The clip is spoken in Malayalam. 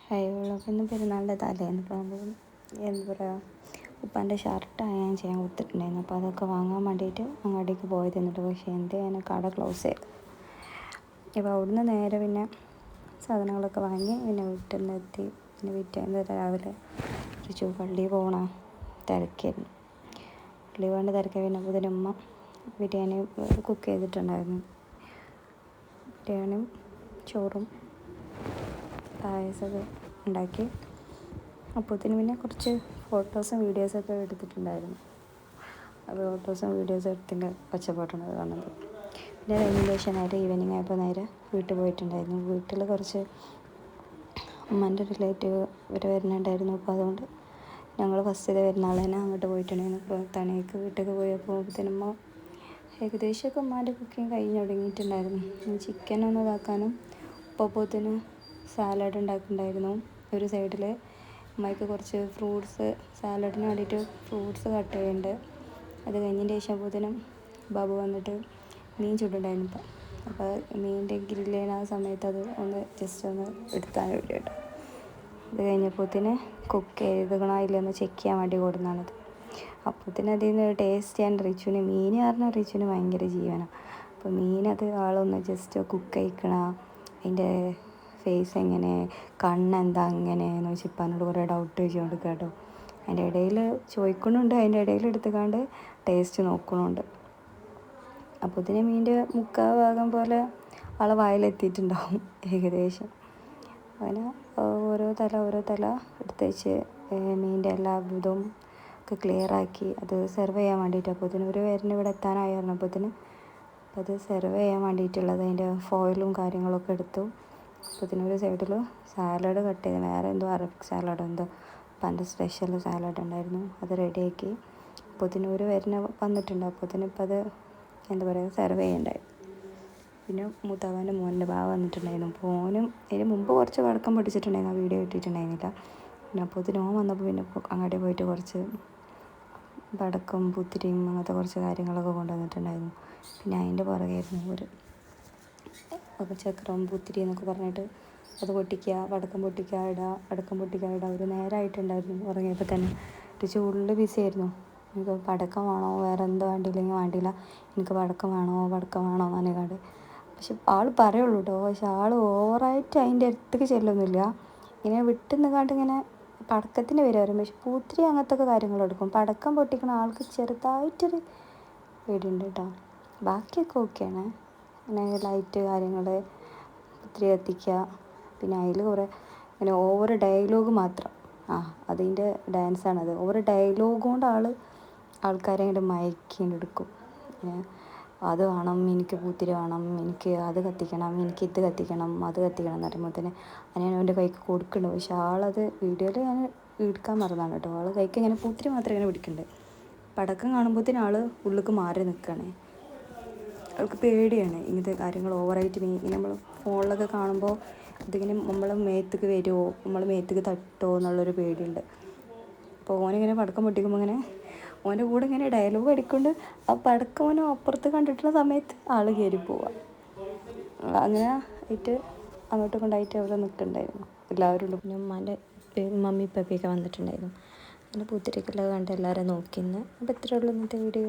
ഹൈവളൊക്കെ ഇന്ന് പെരുന്നാളിൻ്റെ തലേന്ന് ഇപ്പോൾ നമ്മൾ എന്താ പറയുക ഉപ്പാൻ്റെ ഷർട്ടാണ് ഞാൻ ചെയ്യാൻ കൊടുത്തിട്ടുണ്ടായിരുന്നു. അപ്പോൾ അതൊക്കെ വാങ്ങാൻ വേണ്ടിയിട്ട് അങ്ങോട്ടേക്ക് പോയത്. എന്നിട്ട് പക്ഷേ എന്ത് ചെയ്യാൻ കട ക്ലോസ് ചെയ്തു. അപ്പോൾ അവിടുന്ന് നേരെ പിന്നെ സാധനങ്ങളൊക്കെ വാങ്ങി പിന്നെ വീട്ടിൽ നിന്ന് എത്തി. പിന്നെ പിറ്റേന്ന് രാവിലെ പള്ളിയിൽ പോകണം തിരക്കായിരുന്നു. പള്ളി പോകേണ്ട തിരക്കായി. പിന്നെ അപ്പോൾ ഉമ്മ ബിരിയാണി കുക്ക് ചെയ്തിട്ടുണ്ടായിരുന്നു. ബിരിയാണിയും ചോറും പായസമൊക്കെ ഉണ്ടാക്കി. അപ്പോഴത്തേന് പിന്നെ കുറച്ച് ഫോട്ടോസും വീഡിയോസൊക്കെ എടുത്തിട്ടുണ്ടായിരുന്നു. അപ്പോൾ ഫോട്ടോസും വീഡിയോസും എടുത്തിൻ്റെ ഒച്ചപ്പാട്ടാണ് കാണുന്നത്. പിന്നെ അതിന് ശേഷം നേരെ ഈവനിങ് ആയപ്പോൾ നേരെ വീട്ടിൽ പോയിട്ടുണ്ടായിരുന്നു. വീട്ടിൽ കുറച്ച് ഉമ്മൻ്റെ റിലേറ്റീവ് ഇവർ വരുന്നുണ്ടായിരുന്നു. അപ്പോൾ അതുകൊണ്ട് ഞങ്ങൾ ഫസ്റ്റ് വരുന്ന ആൾ തന്നെ അങ്ങോട്ട് പോയിട്ടുണ്ടായിരുന്നു. അപ്പോൾ തണിക്ക് വീട്ടിലേക്ക് പോയപ്പോൾ ഉമ്മ ഏകദേശമൊക്കെ ഉമ്മാൻ്റെ കുക്കിങ് കഴിഞ്ഞ് തുടങ്ങിയിട്ടുണ്ടായിരുന്നു. ചിക്കനൊന്നും ഇതാക്കാനും ഉപ്പപ്പോത്തിന് സാലഡ് ഉണ്ടാക്കിയിട്ടുണ്ടായിരുന്നു. ഒരു സൈഡിൽ ഉമ്മയ്ക്ക് കുറച്ച് ഫ്രൂട്ട്സ് സാലഡിന് വേണ്ടിയിട്ട് ഫ്രൂട്ട്സ് കട്ട് ചെയ്യുന്നുണ്ട്. അത് കഴിഞ്ഞതിന് ശേഷം അപ്പോഴത്തേനും ബാബു വന്നിട്ട് മീൻ ചുട്ടുണ്ടായിരുന്നു. ഇപ്പം അപ്പോൾ മീനിൻ്റെ ഗ്രില്ല് ചെയ്യുന്ന ആ സമയത്ത് അത് ഒന്ന് ജസ്റ്റ് ഒന്ന് എടുക്കാൻ വേണ്ടിയിട്ട് അത് കഴിഞ്ഞപ്പോഴത്തേന് കുക്ക് ചെയ്തണോ ഇല്ലെന്ന് ചെക്ക് ചെയ്യാൻ വേണ്ടി കൊടുക്കുന്നതാണത്. അപ്പോഴത്തേന് അതിൽ നിന്ന് ടേസ്റ്റ് ചെയ്യാൻ റിച്ചുവിന് മീൻ പറഞ്ഞാൽ റിച്ചുവിന് ഭയങ്കര ജീവനാണ്. അപ്പോൾ മീനത് ആളൊന്ന് ജസ്റ്റ് കുക്ക് കഴിക്കണം, അതിൻ്റെ ഫേസ് എങ്ങനെ, കണ്ണെന്താ അങ്ങനെയെന്ന് വെച്ച് ഇപ്പാനോട് കുറേ ഡൗട്ട് ചോദിച്ചുകൊണ്ട് കേട്ടോ. അതിൻ്റെ ഇടയിൽ ചോദിക്കണുണ്ട്, അതിൻ്റെ ഇടയിൽ എടുത്തുകൊണ്ട് ടേസ്റ്റ് നോക്കണുണ്ട്. അപ്പോൾ ഇതിന് മീൻ്റെ മുക്കാൽ ഭാഗം പോലെ ആളെ വായിലെത്തിയിട്ടുണ്ടാവും ഏകദേശം. അങ്ങനെ ഓരോ തല എടുത്ത് വെച്ച് മീൻ്റെ എല്ലാ ഇതും ഒക്കെ ക്ലിയറാക്കി അത് സെർവ് ചെയ്യാൻ വേണ്ടിയിട്ട്. അപ്പോൾ ഇതിന് ഒരു പേരിന് ഇവിടെ എത്താനായിരുന്നു. അപ്പോൾ അത് സെർവ് ചെയ്യാൻ വേണ്ടിയിട്ടുള്ളത് അതിൻ്റെ ഫോയിലും കാര്യങ്ങളൊക്കെ എടുത്തു. അപ്പോൾ ഇതിനൊരു സൈഡിൽ സാലഡ് കട്ട് ചെയ്ത് വേറെ എന്തോ അറബിക് സാലഡ് എന്തോ പണ്ട് സ്പെഷ്യൽ സാലഡ് ഉണ്ടായിരുന്നു, അത് റെഡിയാക്കി. അപ്പോൾ ഇതിനൊരു വന്നിട്ടുണ്ട്. അപ്പോൾ ഇതിനിപ്പോൾ അത് എന്താ പറയുക സെർവ് ചെയ്യണ്ടായി. പിന്നെ മൂത്താവാൻ്റെ മോൻ്റെ ഭാവ വന്നിട്ടുണ്ടായിരുന്നു. അപ്പോൾ ഓനും ഇതിന് മുമ്പ് കുറച്ച് വടക്കം പൊട്ടിച്ചിട്ടുണ്ടായിരുന്നു, ആ വീഡിയോ ഇട്ടിട്ടുണ്ടായിരുന്നില്ല. പിന്നെ അപ്പോൾ ഇതിന് വന്നപ്പോൾ പിന്നെ അങ്ങോട്ട് പോയിട്ട് കുറച്ച് വടക്കം പുത്തിരിയും അങ്ങനത്തെ കുറച്ച് കാര്യങ്ങളൊക്കെ കൊണ്ടുവന്നിട്ടുണ്ടായിരുന്നു. പിന്നെ അതിൻ്റെ പുറകെയായിരുന്നു അപ്പോൾ ചക്രം പുത്തിരി എന്നൊക്കെ പറഞ്ഞിട്ട് അത് പൊട്ടിക്കുക, വടക്കം പൊട്ടിക്കുക, അടക്കം പൊട്ടിക്കുക ഒരു നേരമായിട്ടുണ്ടായിരുന്നു. ഉറങ്ങിയപ്പോൾ തന്നെ ഒരു ചൂടിൽ ബിസി ആയിരുന്നു. എനിക്ക് പടക്കം വേണോ വേറെ എന്തോ വേണ്ടിയില്ലെങ്കിൽ വേണ്ടിയില്ല, എനിക്ക് പടക്കം വേണോ അനക്കാണ്ട്. പക്ഷെ ആൾ പറയുള്ളൂ കേട്ടോ. പക്ഷെ ആൾ ഓവറായിട്ട് അതിൻ്റെ അടുത്തേക്ക് ചെല്ലൊന്നുമില്ല. ഇങ്ങനെ വിട്ട് നിൽക്കാണ്ട് ഇങ്ങനെ പടക്കത്തിൻ്റെ പേര് വരും. പക്ഷെ പൂത്തിരി അങ്ങനത്തെ കാര്യങ്ങളെടുക്കും. പടക്കം പൊട്ടിക്കണ ആൾക്ക് ചെറുതായിട്ടൊരു പേടിയുണ്ട് കേട്ടോ. ബാക്കിയൊക്കെ ഓക്കെയാണ്. അങ്ങനെ ലൈറ്റ് കാര്യങ്ങൾ പൂത്തിരി കത്തിക്കുക. പിന്നെ അതിൽ കുറേ ഇങ്ങനെ ഓവർ ഡയലോഗ് മാത്രം അതിൻ്റെ ഡാൻസാണത്. ഓവർ ഡയലോഗ് കൊണ്ട് ആൾക്കാരെ ഇങ്ങോട്ട് മയക്കിയെടുക്കും. അത് വേണം, എനിക്ക് പൂത്തിരി വേണം, എനിക്ക് അത് കത്തിക്കണം, എനിക്ക് ഇത് കത്തിക്കണം, അത് കത്തിക്കണം എന്ന് പറയുമ്പോൾ തന്നെ ഞാൻ അവൻ്റെ കൈക്ക് കൊടുക്കുന്നുണ്ട്. പക്ഷെ ആളത് വീഡിയോയിൽ ഞാൻ എടുക്കാൻ മറന്നാണ് കേട്ടോ. ആൾ കൈക്ക് ഇങ്ങനെ പൂത്തിരി മാത്രം ഇങ്ങനെ പിടിക്കുന്നുണ്ട്. പടക്കം കാണുമ്പോഴത്തേനും ആൾ ഉള്ളിലേക്ക് മാറി നിൽക്കുകയാണ്. അവൾക്ക് പേടിയാണ് ഇങ്ങനത്തെ കാര്യങ്ങൾ ഓവറായിട്ട്. നമ്മൾ ഫോണിലൊക്കെ കാണുമ്പോൾ ഇതിങ്ങനെ നമ്മളെ മേത്തേക്ക് വരുമോ, നമ്മൾ മേത്തേക്ക് തട്ടുമോ എന്നുള്ളൊരു പേടിയുണ്ട്. അപ്പോൾ ഓനിങ്ങനെ പടക്കം പൊട്ടിക്കുമ്പോൾ ഇങ്ങനെ ഓൻ്റെ കൂടെ ഇങ്ങനെ ഡയലോഗ് അടിക്കൊണ്ട് ആ പടക്കം ഓനും അപ്പുറത്ത് കണ്ടിട്ടുള്ള സമയത്ത് ആൾ കയറി പോവുക. അങ്ങനെ ആയിട്ട് അങ്ങോട്ടും കൊണ്ടായിട്ട് അവിടെ നിൽക്കുന്നുണ്ടായിരുന്നു എല്ലാവരും ഉണ്ട്. പിന്നെ ഉമ്മാൻ്റെ മമ്മി പപ്പിയൊക്കെ വന്നിട്ടുണ്ടായിരുന്നു. അങ്ങനെ പൂത്തിരിക്കുള്ളത് കണ്ട് എല്ലാവരും നോക്കിന്ന്. അപ്പോൾ ഇത്രയേ ഉള്ളൂ ഇന്നത്തെ വീഡിയോ.